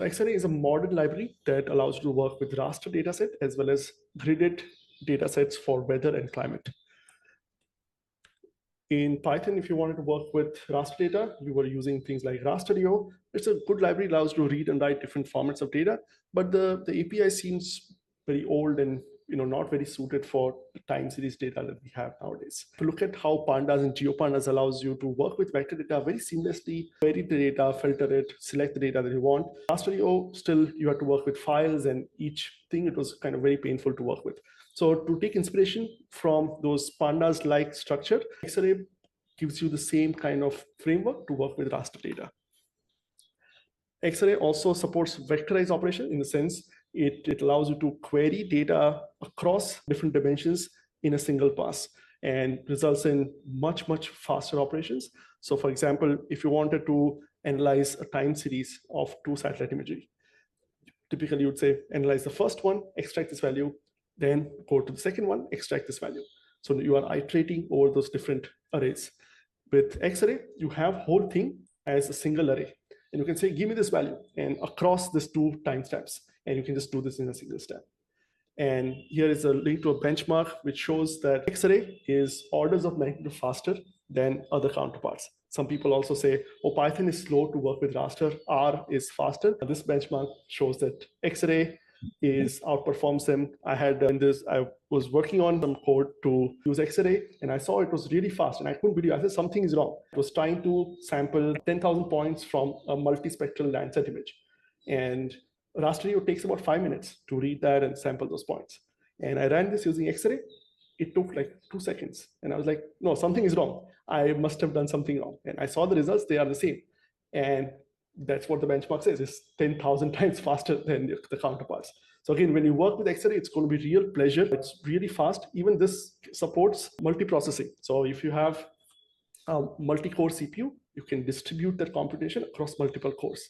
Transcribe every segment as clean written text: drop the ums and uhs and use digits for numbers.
XArray is a modern library that allows you to work with raster dataset as well as gridded datasets for weather and climate. In Python, if you wanted to work with raster data, you were using things like raster.io. It's a good library, allows you to read and write different formats of data, but the API seems very old and not very suited for the time series data that we have nowadays. To look at how pandas and geopandas allows you to work with vector data very seamlessly, query the data, filter it, select the data that you want. Raster.io, still you have to work with files, and each thing, it was kind of very painful to work with. So to take inspiration from those pandas-like structure, XArray gives you the same kind of framework to work with raster data. XArray also supports vectorized operation in the sense it allows you to query data across different dimensions in a single pass and results in much faster operations. So for example, if you wanted to analyze a time series of 2 satellite imagery, typically you would say analyze the first one, extract this value, then go to the second one, extract this value. So you are iterating over those different arrays. With XArray, you have whole thing as a single array. And you can say, give me this value and across these 2 timestamps. And you can just do this in a single step. And here is a link to a benchmark which shows that XArray is orders of magnitude faster than other counterparts. Some people also say, oh, Python is slow to work with raster, R is faster. This benchmark shows that XArray outperforms them. I was working on some code to use XArray, and I saw it was really fast, and I couldn't believe it. I said something is wrong. It was trying to sample 10,000 points from a multispectral Landsat image, and raster.io takes about 5 minutes to read that and sample those points. And I ran this using XArray. It took like 2 seconds, and I was like, no, something is wrong. I must have done something wrong. And I saw the results; they are the same, and that's what the benchmark says, is 10,000 times faster than the counterparts. So again, when you work with XArray, it's going to be real pleasure. It's really fast. Even this supports multiprocessing. So if you have a multi-core CPU, you can distribute that computation across multiple cores.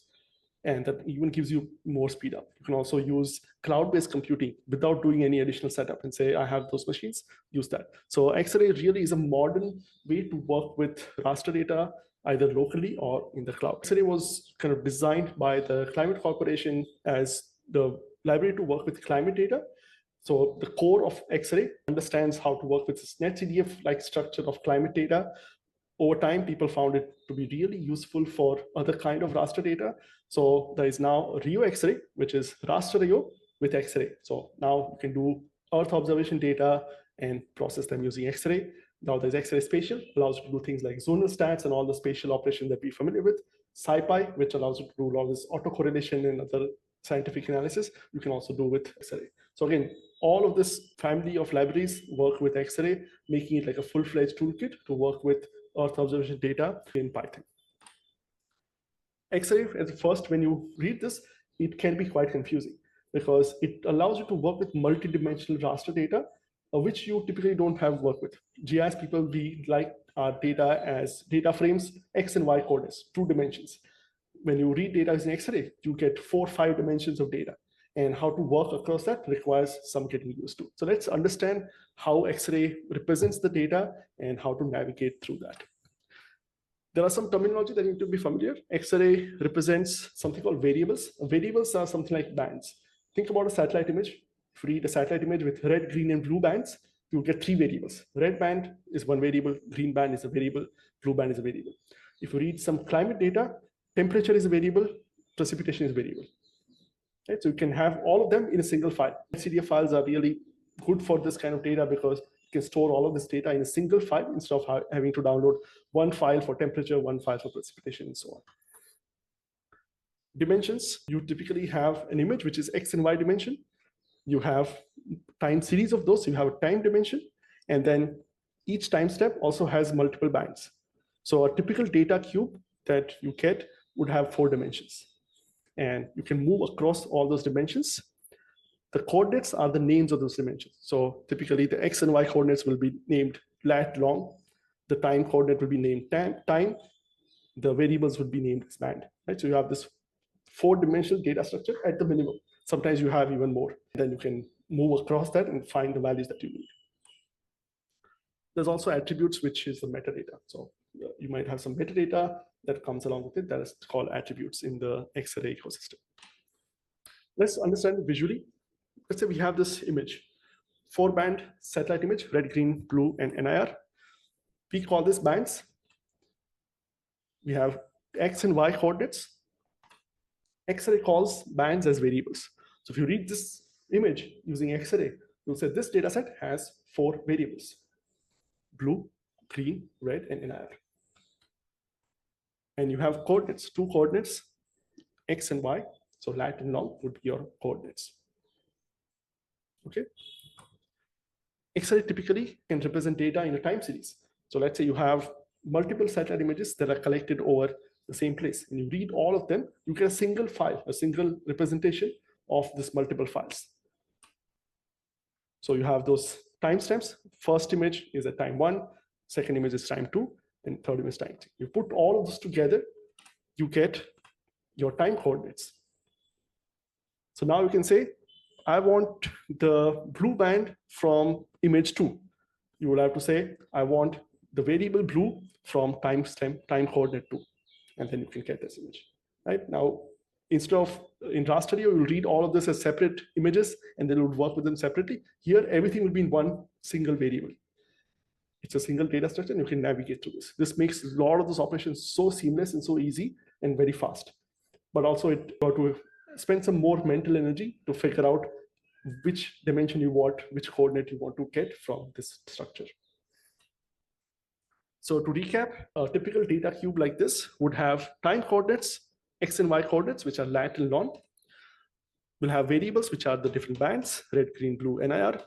And that even gives you more speed up. You can also use cloud-based computing without doing any additional setup and say, I have those machines, use that. So XArray really is a modern way to work with raster data, either locally or in the cloud. XArray was kind of designed by the Climate Corporation as the library to work with climate data. So the core of XArray understands how to work with this NetCDF-like structure of climate data. Over time, people found it to be really useful for other kind of raster data. So there is now Rio XArray, which is raster.io with XArray. So now you can do Earth observation data and process them using XArray. Now there's XArray Spatial, allows you to do things like zonal stats and all the spatial operations that we're familiar with. SciPy, which allows you to do all this autocorrelation and other scientific analysis, you can also do with XArray. So again, all of this family of libraries work with XArray, making it like a full-fledged toolkit to work with Earth observation data in Python. XArray, at first, when you read this, it can be quite confusing because it allows you to work with multi-dimensional raster data, which you typically don't have work with. GIS people, we like our data as data frames, X and Y coordinates, 2 dimensions. When you read data in XArray, you get 4 or 5 dimensions of data. And how to work across that requires some getting used to. So let's understand how XArray represents the data and how to navigate through that. There are some terminology that you need to be familiar. XArray represents something called variables. Variables are something like bands. Think about a satellite image. If you read a satellite image with red, green, and blue bands, you get 3 variables. Red band is one variable, green band is a variable, blue band is a variable. If you read some climate data, temperature is a variable, precipitation is a variable. Right? So you can have all of them in a single file. CDF files are really good for this kind of data because you can store all of this data in a single file instead of having to download one file for temperature, one file for precipitation, and so on. Dimensions, you typically have an image which is X and Y dimension. You have time series of those. So you have a time dimension, and then each time step also has multiple bands. So a typical data cube that you get would have 4 dimensions. And you can move across all those dimensions. The coordinates are the names of those dimensions. So typically the X and Y coordinates will be named lat, long. The time coordinate will be named time. The variables would be named as band. Right? So you have this 4-dimensional data structure at the minimum. Sometimes you have even more. Then you can move across that and find the values that you need. There's also attributes, which is the metadata. So you might have some metadata that comes along with it that is called attributes in the XArray ecosystem. Let's understand visually. Let's say we have this image, 4-band satellite image, red, green, blue, and NIR. We call this bands. We have X and Y coordinates. XArray calls bands as variables. So if you read this image using XArray, you'll say this data set has 4 variables: blue, green, red, and NIR. And you have coordinates, 2 coordinates, X and Y. So lat and long would be your coordinates. Okay. XArray typically can represent data in a time series. So let's say you have multiple satellite images that are collected over the same place, and you read all of them, you get a single file, a single representation of this multiple files. So you have those timestamps. First image is at time 1, second image is time 2, and third image is time 3. You put all of this together, you get your time coordinates. So now you can say, I want the blue band from image 2. You will have to say, I want the variable blue from time coordinate 2. And then you can get this image. Right now, instead of in raster, you will read all of this as separate images, and then it would work with them separately. Here, everything will be in one single variable. It's a single data structure, and you can navigate through this. This makes a lot of those operations so seamless and so easy and very fast. But also, you have to spend some more mental energy to figure out which dimension you want, which coordinate you want to get from this structure. So to recap, a typical data cube like this would have time coordinates, X and Y coordinates, which are lat and lon. We'll have variables, which are the different bands, red, green, blue, NIR.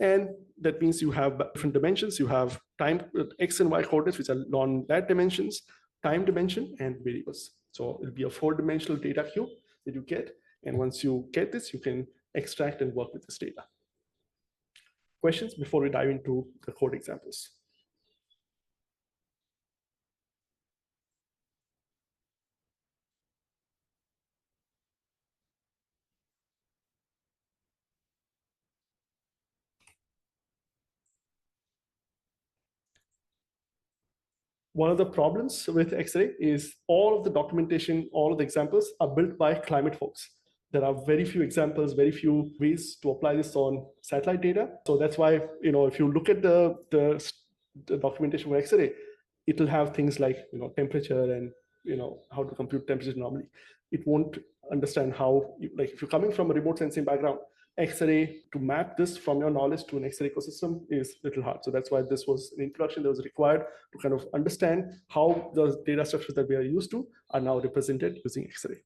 And that means you have different dimensions. You have time X and Y coordinates, which are lon, lat dimensions, time dimension, and variables. So it'll be a 4-dimensional data cube that you get. And once you get this, you can extract and work with this data. Questions before we dive into the code examples? One of the problems with XArray is all of the documentation, all of the examples are built by climate folks. There are very few examples, very few ways to apply this on satellite data. So that's why, if you look at the documentation for XArray, it'll have things like, temperature and, how to compute temperature normally. It won't understand how, like if you're coming from a remote sensing background, XArray, to map this from your knowledge to an XArray ecosystem is a little hard. So that's why this was an introduction that was required to kind of understand how the data structures that we are used to are now represented using XArray.